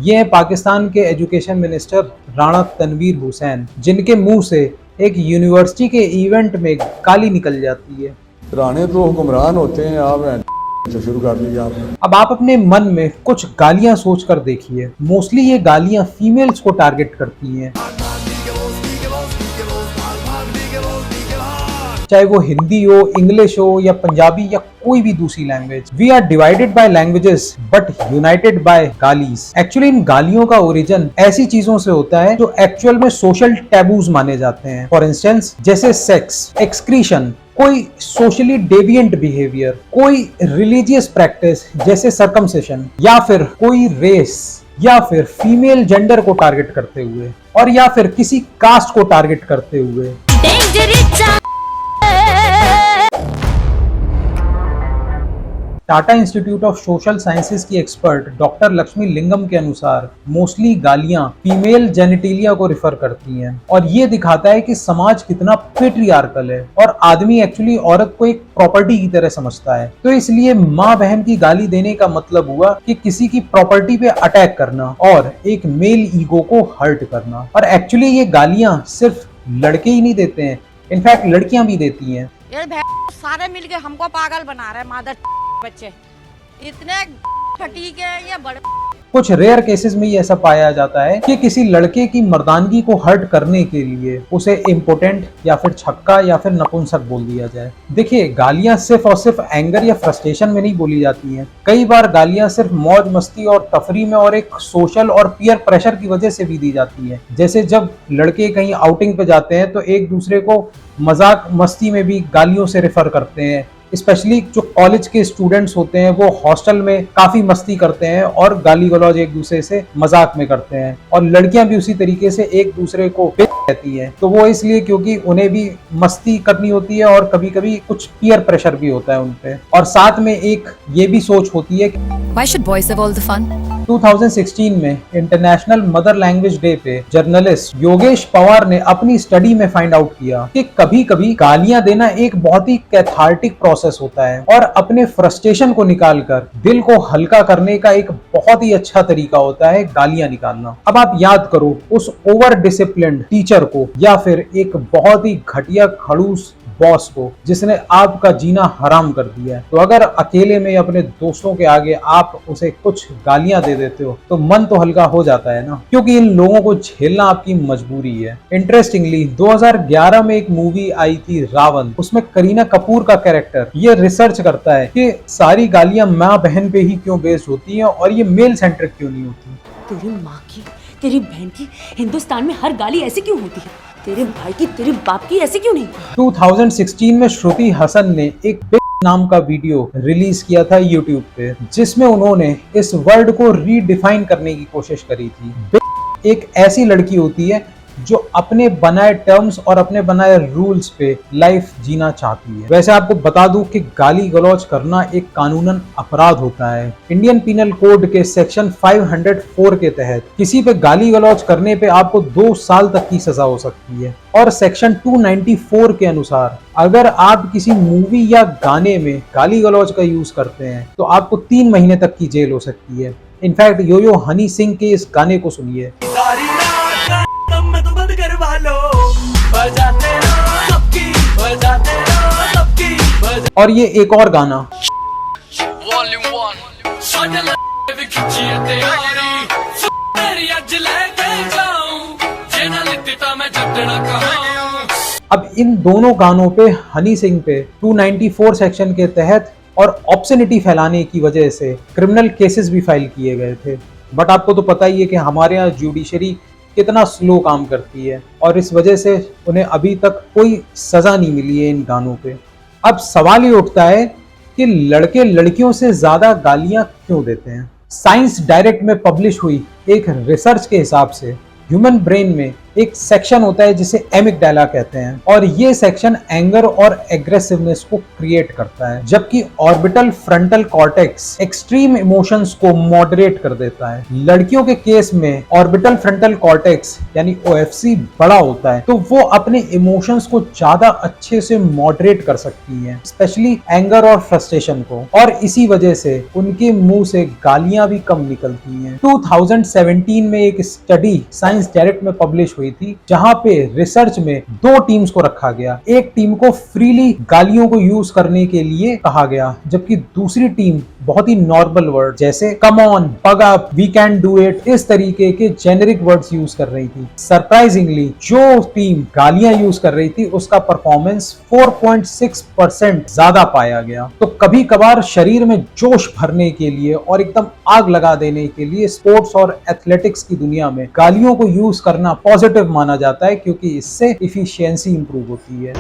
ये है पाकिस्तान के एजुकेशन मिनिस्टर राणा तनवीर हुसैन, जिनके मुंह से एक यूनिवर्सिटी के इवेंट में गाली निकल जाती है। राणे तो हुक्मरान होते हैं, आप शुरू कर लिया आपने। अब आप अपने मन में कुछ गालियां सोच कर देखिए। मोस्टली ये गालियां फीमेल्स को टारगेट करती हैं, चाहे वो हिंदी हो, इंग्लिश हो या पंजाबी या कोई भी दूसरी language. We are divided by languages but united by गालीज। एक्चुअली इन गालियों का ओरिजिन ऐसी चीजों से होता है जो एक्चुअल में सोशल टैबूज माने जाते हैं। फॉर इंस्टेंस जैसे सेक्स, एक्सक्रीशन, कोई सोशली डेविएंट बिहेवियर, कोई रिलीजियस प्रैक्टिस जैसे सर्कमसिशन, या फिर कोई रेस या फिर फीमेल जेंडर को टारगेट करते हुए, और या फिर किसी कास्ट को टारगेट करते हुए। Tata institute of social sciences की एक्सपर्ट डॉक्टर लक्ष्मी लिंगम के अनुसार मोस्टली गालियां फीमेल जेनिटेलिया को रिफर करती हैं, और ये दिखाता है कि समाज कितना पेट्रियार्कल है और आदमी एक्चुअली औरत को एक प्रॉपर्टी की तरह समझता है। तो इसलिए माँ बहन की गाली देने का मतलब हुआ कि किसी की प्रॉपर्टी पे अटैक करना और एक मेल ईगो को हर्ट करना। और एक्चुअली ये गालियां सिर्फ लड़के ही नहीं देते हैं, इनफैक्ट लड़कियां भी देती हैं। ये सारे मिलके हमको पागल बना रहे मादर बच्चे, इतने फटीक है ये बड़े। कुछ रेयर केसेस में ये ऐसा पाया जाता है कि किसी लड़के की मर्दानगी को हर्ट करने के लिए उसे इम्पोर्टेंट या फिर छक्का या फिर नपुंसक बोल दिया जाए। देखिए, गालियां सिर्फ और सिर्फ एंगर या फ्रस्ट्रेशन में नहीं बोली जाती हैं। कई बार गालियां सिर्फ मौज मस्ती और तफरी में और एक सोशल और पीयर प्रेशर की वजह से भी दी जाती हैं। जैसे जब लड़के कहीं आउटिंग पे जाते हैं तो एक दूसरे को मजाक मस्ती में भी गालियों से रेफर करते हैं। स्पेशली जो कॉलेज के स्टूडेंट्स होते हैं वो हॉस्टल में काफी मस्ती करते हैं और गाली गलौज एक दूसरे से मजाक में करते हैं, और लड़कियां भी उसी तरीके से एक दूसरे को कहती हैं। तो वो इसलिए क्योंकि उन्हें भी मस्ती करनी होती है और कभी कभी कुछ पीयर प्रेशर भी होता है उनपे, और साथ में एक ये भी सोच होती है कि Why should boys have all the fun? 2016 में इंटरनेशनल मदर लैंग्वेज डे पे जर्नलिस्ट योगेश पवार ने अपनी स्टडी में फाइंड आउट किया कि कभी कभी गालियां देना एक बहुत ही कैथार्टिक प्रोसेस होता है, और अपने फ्रस्ट्रेशन को निकालकर दिल को हल्का करने का एक बहुत ही अच्छा तरीका होता है गालियां निकालना। अब आप याद करो उस ओवर डिसिप्लिन्ड टीचर को या फिर एक बहुत ही घटिया खड़ूस बॉस को जिसने आपका जीना हराम कर दिया है। तो अगर अकेले में अपने दोस्तों के आगे आप उसे कुछ गालियां दे देते हो तो मन तो हल्का हो जाता है ना, क्योंकि इन लोगों को झेलना आपकी मजबूरी है। इंटरेस्टिंगली 2011 में एक मूवी आई थी रावण, उसमें करीना कपूर का कैरेक्टर ये रिसर्च करता है कि सारी गालियां माँ बहन पे ही क्यों बेस्ड होती हैं और ये मेल सेंट्रिक क्यों नहीं होती। तेरी माँ की, तेरी बहन की, हिंदुस्तान में हर गाली ऐसी क्यों होती है? तेरे भाई की, तेरे बाप की ऐसी क्यों नहीं? 2016 में श्रुति हसन ने एक नाम का वीडियो रिलीज किया था यूट्यूब पे, जिसमें उन्होंने इस वर्ड को रीडिफाइन करने की कोशिश करी थी। एक ऐसी लड़की होती है जो अपने बनाए टर्म्स और अपने बनाए रूल्स पे लाइफ जीना चाहती है। वैसे आपको बता दूं कि गाली गलौज करना एक कानूनन अपराध होता है। इंडियन पीनल कोड के सेक्शन 504 के तहत किसी पे गाली गलौज करने पे आपको 2 साल तक की सजा हो सकती है, और सेक्शन 294 के अनुसार अगर आप किसी मूवी या गाने में गाली गलौज का यूज करते हैं तो आपको 3 महीने तक की जेल हो सकती है। इनफैक्ट यो हनी सिंह के इस गाने को सुनिए। और ये एक और गाना, अब इन दोनों गानों पे हनी सिंह पे 294 सेक्शन के तहत और ऑब्सनिटी फैलाने की वजह से क्रिमिनल केसेस भी फाइल किए गए थे। बट आपको तो पता ही है कि हमारे यहाँ जुडिशरी कितना स्लो काम करती है, और इस वजह से उन्हें अभी तक कोई सजा नहीं मिली है इन गानों पे। अब सवाल ये उठता है कि लड़के लड़कियों से ज्यादा गालियां क्यों देते हैं। साइंस डायरेक्ट में पब्लिश हुई एक रिसर्च के हिसाब से ह्यूमन ब्रेन में एक सेक्शन होता है जिसे एमिगडाला कहते हैं, और ये सेक्शन एंगर और एग्रेसिवनेस को क्रिएट करता है, जबकि orbital frontal cortex extreme emotions को मॉडरेट कर देता है। लड़कियों के केस में ऑर्बिटल फ्रंटल कॉर्टेक्स यानी OFC बड़ा होता है, तो वो अपने इमोशंस को ज्यादा अच्छे से मॉडरेट कर सकती हैं, स्पेशली एंगर और फ्रस्ट्रेशन को, और इसी वजह से उनके मुंह से गालियां भी कम निकलती हैं। 2017 में एक स्टडी साइंस डायरेक्ट में पब्लिश हुई थी, जहां पे रिसर्च में 2 टीम्स को रखा गया। एक टीम को फ्रीली गालियों को यूज करने के लिए कहा गया, जबकि दूसरी टीम बहुत ही नॉर्मल वर्ड जैसे कम ऑन, पग up, we can do it, इस तरीके के जेनेरिक वर्ड्स यूज कर रही थी। सरप्राइजिंगली जो टीम गालियां यूज कर रही थी उसका परफॉर्मेंस 4.6% ज्यादा पाया गया। तो कभी कभार शरीर में जोश भरने के लिए और एकदम आग लगा देने के लिए स्पोर्ट्स और एथलेटिक्स की दुनिया में गालियों को यूज करना पॉजिटिव माना जाता है, क्योंकि इससे इफिशियंसी इंप्रूव होती है।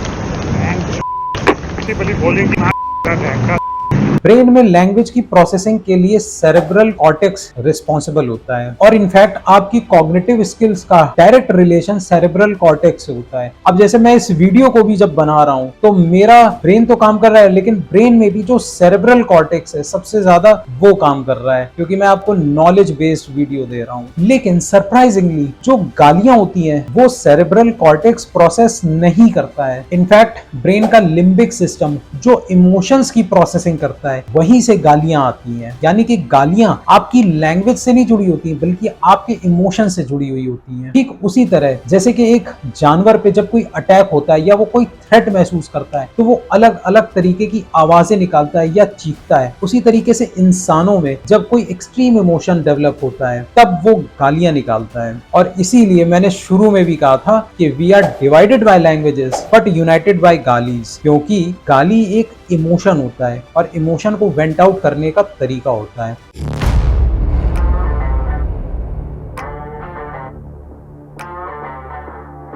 ब्रेन में लैंग्वेज की प्रोसेसिंग के लिए सेरेब्रल कॉर्टेक्स रिस्पॉन्सिबल होता है, और इनफैक्ट आपकी कॉग्निटिव स्किल्स का डायरेक्ट रिलेशन सेरेब्रल कॉर्टेक्स से होता है। अब जैसे मैं इस वीडियो को भी जब बना रहा हूँ तो मेरा ब्रेन तो काम कर रहा है, लेकिन ब्रेन में भी जो सेरेब्रल कॉर्टेक्स है सबसे ज्यादा वो काम कर रहा है, क्योंकि मैं आपको नॉलेज बेस्ड वीडियो दे रहा हूँ। लेकिन सरप्राइजिंगली जो गालियां होती हैं वो सेरेब्रल कॉर्टेक्स प्रोसेस नहीं करता है। इनफैक्ट ब्रेन का लिम्बिक सिस्टम जो इमोशंस की प्रोसेसिंग करता है वहीं से गालियां आती हैं। यानी कि गालियां आपकी लैंग्वेज से नहीं जुड़ी होती, बल्कि आपके इमोशन से जुड़ी हुई होती हैं। ठीक उसी तरह जैसे कि एक जानवर पे जब कोई अटैक होता है या वो कोई थ्रेट महसूस करता है तो वो अलग अलग तरीके की आवाजें निकालता है या चीखता है, उसी तरीके से इंसानों में जब कोई एक्सट्रीम इमोशन डेवलप होता है तब वो गालियां निकालता है। और इसीलिए मैंने शुरू में भी कहा था कि we are divided by languages but united by गालीज, क्योंकि गाली एक इमोशन होता है और इमोशन को वेंट आउट करने का तरीका होता है।